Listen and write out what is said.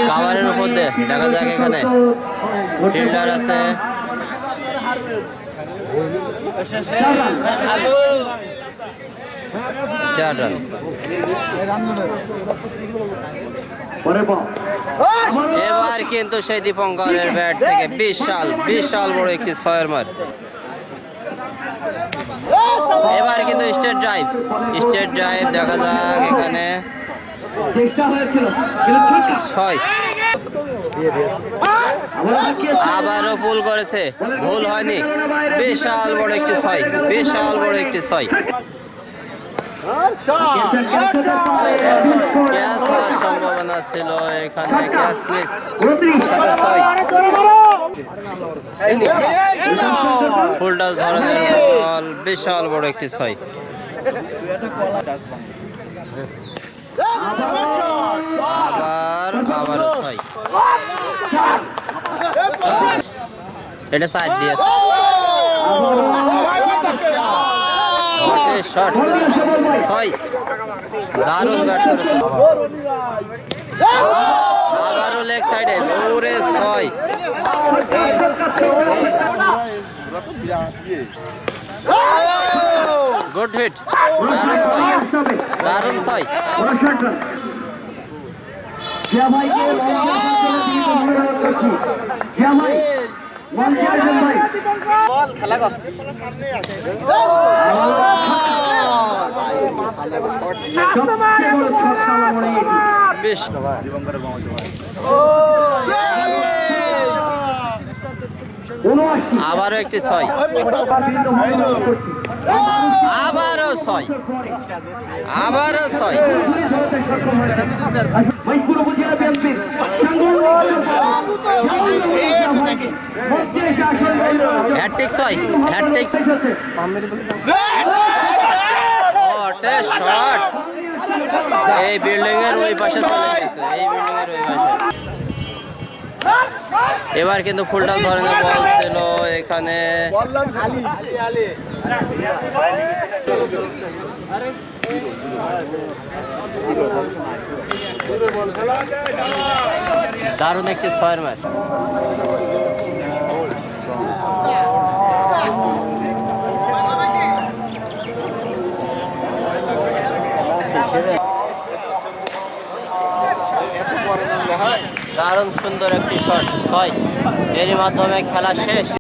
কাভারের উপর দিয়ে দেখা যাক এখানে ফিল্ডার আছে। চার রান। এবার কিন্তু সেই দীপঙ্করের ব্যাট থেকে বিশাল বড় একটি ছয়ের মার। এবার কিন্তু স্টেট ড্রাইভ দেখা যাক এখানে ছয়। আবারও পুল করেছে, ভুল হয়নি। বিশাল বড় একটি ছয়। ক্যাচ হওয়ার সম্ভাবনা ছিল, এখানে ক্যাচ মিস। ফুলটাস ধরনের বল, বিশাল বড় একটি ছয়। আবারও ছয়। এটা সাইড দিয়েছে, শট ছয়। দারুণ ব্যাট করেছে। আবারও লেগ সাইডে পুরে ছয়। গুড হিট, দারুণ ছয়। আবারও একটি ছয়। আবারও ছয়। হ্যাটট্রিক ছয়। শট এই বিল্ডিং এর ওই পাশে চলে গেছে, এবার কিন্তু ফুলটা ধরনের বল ছিল এখানে। দারুণ একটি ছয়ের ম্যাচ। দারুণ সুন্দর একটি শট ছয়। এরই মাধ্যমে খেলা শেষ।